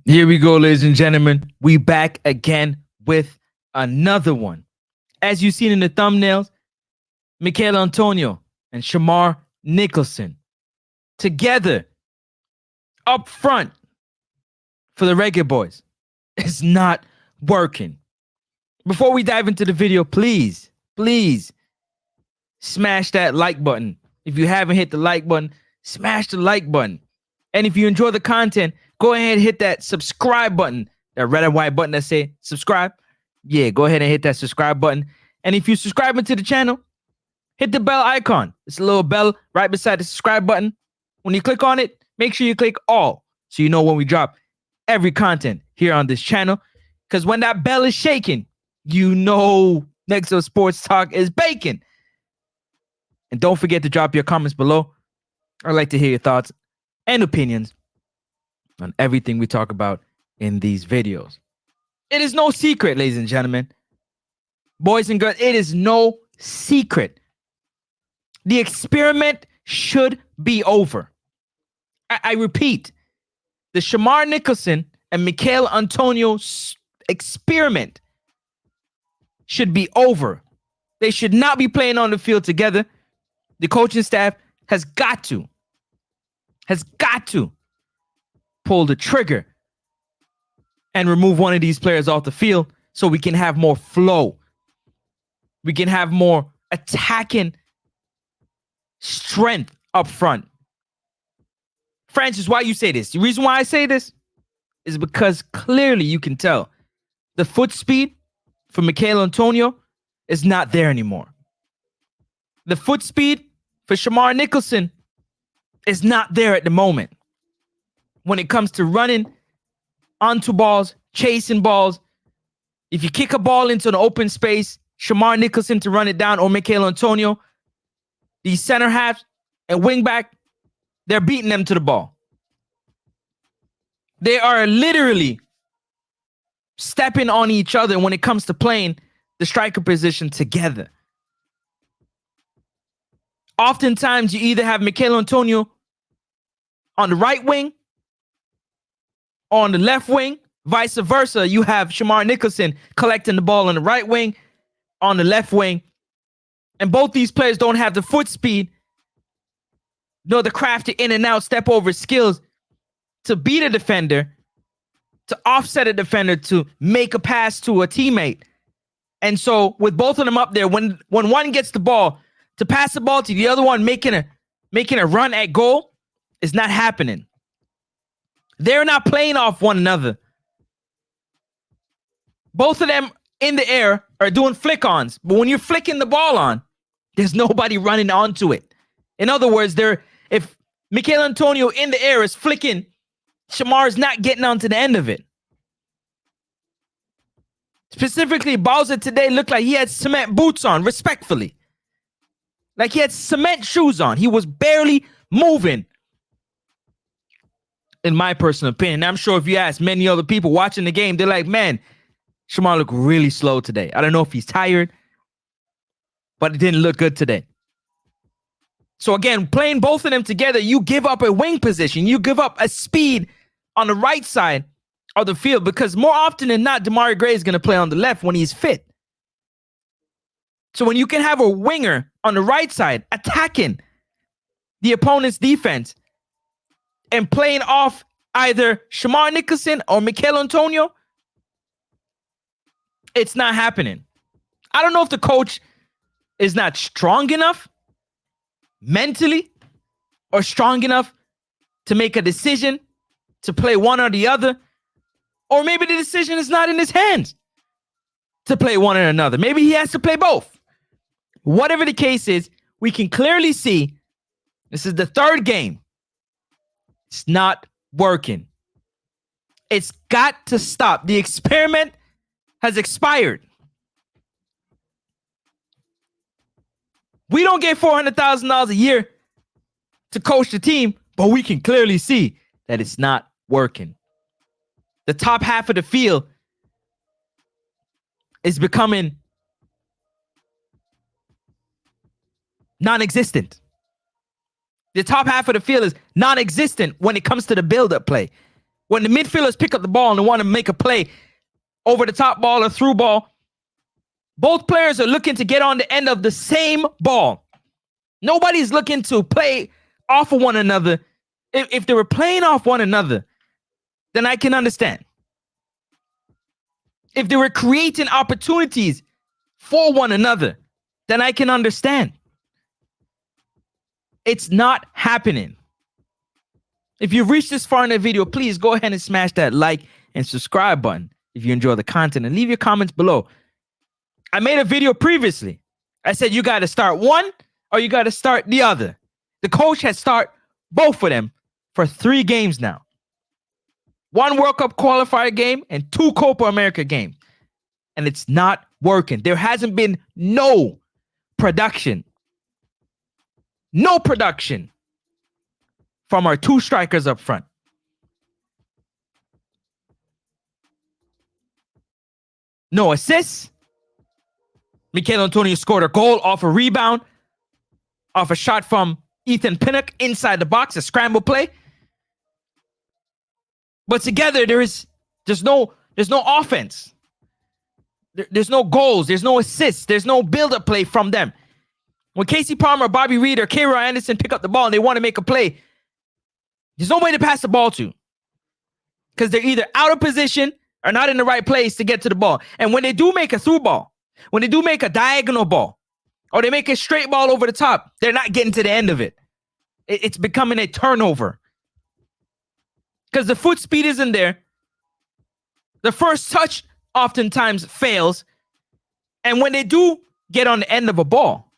Here we go, ladies and gentlemen. We back again with another one. As you've seen in the thumbnails, Michail Antonio and Shamar Nicholson together up front for the Reggae Boys. It's not working. Before we dive into the video, please smash that like button. If you haven't hit the like button, smash the like button. And if you enjoy the content, go ahead and hit that subscribe button, that red and white button that say subscribe. Yeah, go ahead and hit that subscribe button. And if you're subscribing to the channel, hit the bell icon. It's a little bell right beside the subscribe button. When you click on it, make sure you click all so you know when we drop every content here on this channel. Because when that bell is shaking, you know Next Up Sports Talk is baking. And don't forget to drop your comments below. I'd like to hear your thoughts and opinions on everything we talk about in these videos. It is no secret, ladies and gentlemen, boys and girls, it is no secret. The experiment should be over. I repeat, the Shamar Nicholson and Michail Antonio experiment should be over. They should not be playing on the field together. The coaching staff has got to pull the trigger and remove one of these players off the field so we can have more flow. We can have more attacking strength up front. Francis, why you say this? The reason why I say this is because clearly you can tell the foot speed for Michail Antonio is not there anymore. The foot speed for Shamar Nicholson is not there at the moment. When it comes to running onto balls, chasing balls, if you kick a ball into an open space, Shamar Nicholson to run it down or Michail Antonio, these center halves and wing back, they're beating them to the ball. They are literally stepping on each other when it comes to playing the striker position together. Oftentimes, you either have Michail Antonio on the right wing or on the left wing. Vice versa, you have Shamar Nicholson collecting the ball on the right wing, on the left wing. And both these players don't have the foot speed, nor the crafty in and out step over skills to beat a defender, to offset a defender, to make a pass to a teammate. And so with both of them up there, when one gets the ball, to pass the ball to the other one making a run at goal is not happening. They're not playing off one another. Both of them in the air are doing flick-ons, but when you're flicking the ball on, there's nobody running onto it. In other words, if Michail Antonio in the air is flicking, Shamar is not getting onto the end of it. Specifically, Bowser today looked like he had cement boots on, respectfully. Like he had cement shoes on. He was barely moving. In my personal opinion. I'm sure if you ask many other people watching the game, they're like, man, Shamar looked really slow today. I don't know if he's tired, but it didn't look good today. So again, playing both of them together, you give up a wing position. You give up a speed on the right side of the field because more often than not, Demarai Gray is going to play on the left when he's fit. So when you can have a winger on the right side attacking the opponent's defense and playing off either Shamar Nicholson or Michail Antonio, it's not happening. I don't know if the coach is not strong enough mentally or strong enough to make a decision to play one or the other, or maybe the decision is not in his hands to play one or another. Maybe he has to play both. Whatever the case is, we can clearly see this is the third game. It's not working. It's got to stop. The experiment has expired. We don't get $400,000 a year to coach the team, but we can clearly see that it's not working. The top half of the field is becoming non-existent. The top half of the field is non-existent when it comes to the build-up play. When the midfielders pick up the ball and they want to make a play over the top ball or through ball, both players are looking to get on the end of the same ball. Nobody's looking to play off of one another. If they were playing off one another, then I can understand. If they were creating opportunities for one another, then I can understand. It's not happening. If you've reached this far in the video, please go ahead and smash that like and subscribe button if you enjoy the content, and leave your comments below. I made a video previously. I said you got to start one or you got to start the other. The coach has started both of them for 3 games now. 1 World Cup qualifier game and 2 Copa America games. And it's not working. There hasn't been no production. No production from our 2 strikers up front. No assists. Michail Antonio scored a goal off a rebound, off a shot from Ethan Pinnock inside the box, a scramble play. But together there's no offense. There's no goals, there's no assists, there's no build-up play from them. When Casey Palmer, Bobby Reed, or K-Roy Anderson pick up the ball and they want to make a play, there's no way to pass the ball to, because they're either out of position or not in the right place to get to the ball. And when they do make a through ball, when they do make a diagonal ball, or they make a straight ball over the top, they're not getting to the end of it. It's becoming a turnover, because the foot speed isn't there. The first touch oftentimes fails. And when they do get on the end of a ball,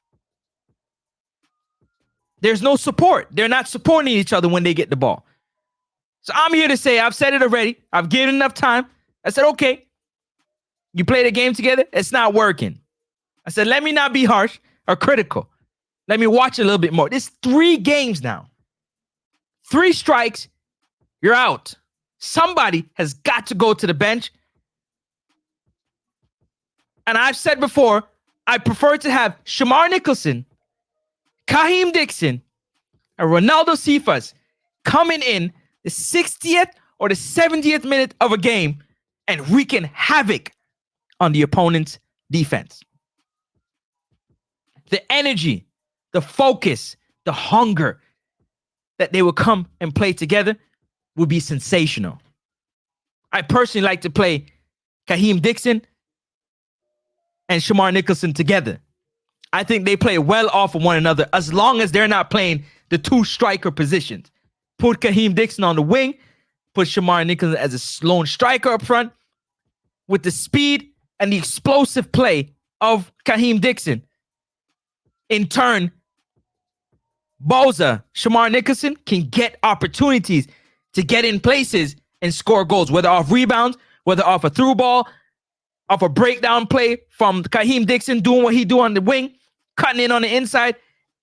there's no support. They're not supporting each other when they get the ball. So I'm here to say, I've said it already. I've given enough time. I said, okay, you play the game together. It's not working. I said, let me not be harsh or critical. Let me watch a little bit more. This 3 games now. 3 strikes, you're out. Somebody has got to go to the bench. And I've said before, I prefer to have Shamar Nicholson, Kahim Dixon, and Ronaldo Cephas coming in the 60th or the 70th minute of a game and wreaking havoc on the opponent's defense. The energy, the focus, the hunger that they will come and play together would be sensational. I personally like to play Kahim Dixon and Shamar Nicholson together. I think they play well off of one another as long as they're not playing the 2 striker positions. Put Kahim Dixon on the wing, put Shamar Nicholson as a lone striker up front. With the speed and the explosive play of Kahim Dixon, in turn, Boza, Shamar Nicholson can get opportunities to get in places and score goals, whether off rebounds, whether off a through ball, off a breakdown play from Kahim Dixon doing what he do on the wing, cutting in on the inside,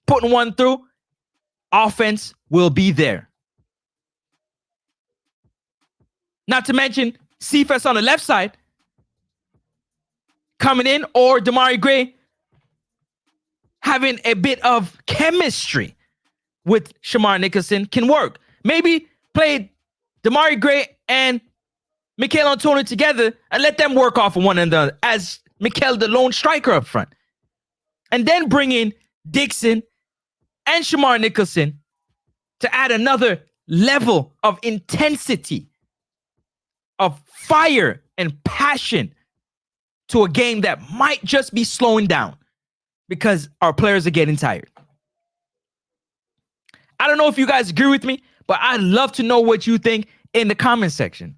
putting one through. Offense will be there. Not to mention Cephas on the left side coming in, or Damari Gray having a bit of chemistry with Shamar Nicholson can work. Maybe play Damari Gray and Michail Antonio together and let them work off of one another as Michail, the lone striker up front. And then bring in Dixon and Shamar Nicholson to add another level of intensity, of fire and passion to a game that might just be slowing down because our players are getting tired. I don't know if you guys agree with me, but I'd love to know what you think in the comment section.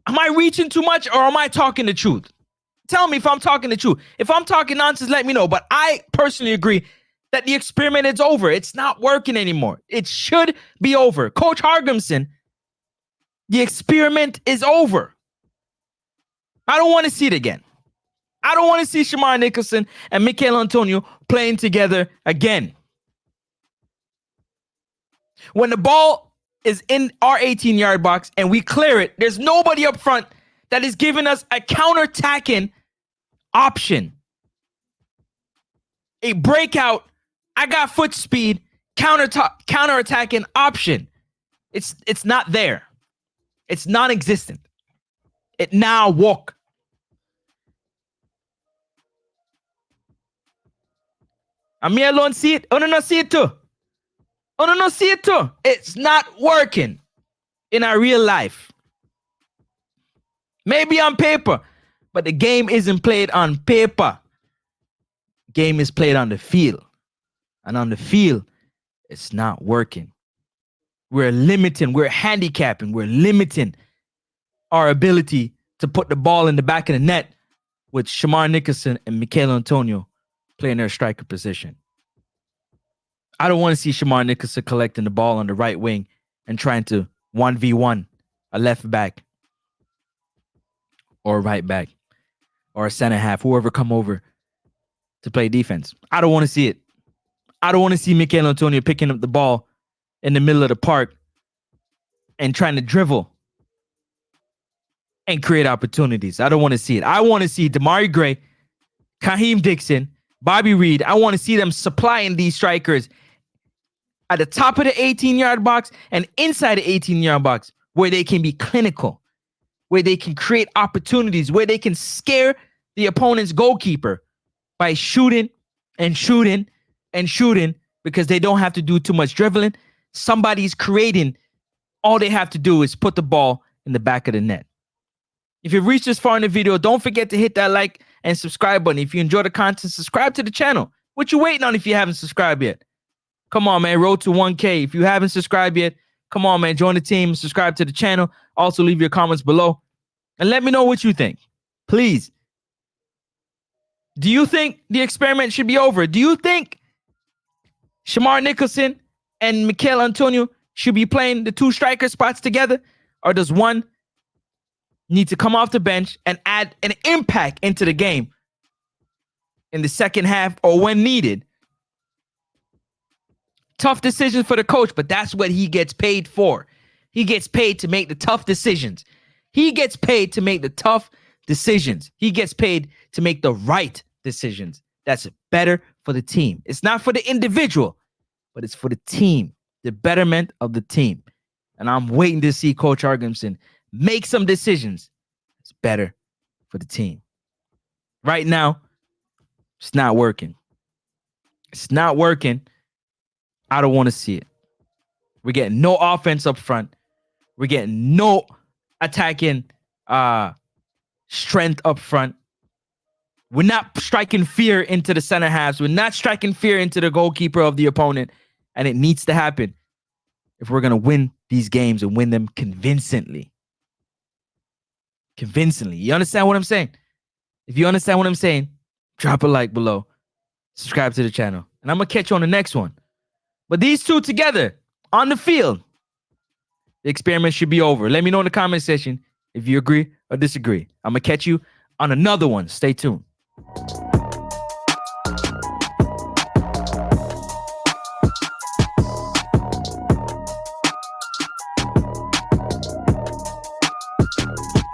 Am I reaching too much, or am I talking the truth? Tell me if I'm talking the truth. If I'm talking nonsense, let me know. But I personally agree that the experiment is over. It's not working anymore. It should be over. Coach Hargrimson, the experiment is over. I don't want to see it again. I don't want to see Shamar Nicholson and Michail Antonio playing together again. When the ball is in our 18-yard box and we clear it, there's nobody up front that is giving us a counter-attacking option. A breakout, I got foot speed, counter-attacking option. It's not there. It's non-existent. It now walk. And me alone see it. Oh no, see it too. Oh no, see it too. It's not working in our real life. Maybe on paper, but the game isn't played on paper. Game is played on the field. And on the field, it's not working. We're limiting, we're handicapping, we're limiting our ability to put the ball in the back of the net with Shamar Nicholson and Michail Antonio playing their striker position. I don't want to see Shamar Nicholson collecting the ball on the right wing and trying to 1v1 a left back or a right back or a center half, whoever come over to play defense. I don't want to see it. I don't want to see Michail Antonio picking up the ball in the middle of the park and trying to dribble and create opportunities. I don't want to see it. I want to see Damari Gray, Kaheem Dixon, Bobby Reed. I want to see them supplying these strikers at the top of the 18-yard box and inside the 18-yard box where they can be clinical, where they can create opportunities, where they can scare the opponent's goalkeeper by shooting and shooting and shooting because they don't have to do too much dribbling. Somebody's creating. All they have to do is put the ball in the back of the net. If you've reached this far in the video, don't forget to hit that like and subscribe button. If you enjoy the content, subscribe to the channel. What you waiting on if you haven't subscribed yet? Come on, man. Road to 1K. If you haven't subscribed yet, come on, man. Join the team. Subscribe to the channel. Also, leave your comments below. And let me know what you think. Please. Do you think the experiment should be over? Do you think Shamar Nicholson and Michail Antonio should be playing the two striker spots together? Or does one need to come off the bench and add an impact into the game in the second half or when needed? Tough decisions for the coach, but that's what he gets paid for. He gets paid to make the tough decisions. He gets paid to make the tough decisions. He gets paid to make the right decisions. That's better for the team. It's not for the individual, but it's for the team, the betterment of the team. And I'm waiting to see Coach Argimson make some decisions. It's better for the team. Right now, it's not working. It's not working. I don't want to see it. We're getting no offense up front. We're getting no attacking strength up front. We're not striking fear into the center halves. We're not striking fear into the goalkeeper of the opponent. And it needs to happen if we're going to win these games and win them convincingly. Convincingly. You understand what I'm saying? If you understand what I'm saying, drop a like below. Subscribe to the channel. And I'm going to catch you on the next one. But these two together on the field, the experiment should be over. Let me know in the comment section if you agree or disagree. I'm going to catch you on another one. Stay tuned.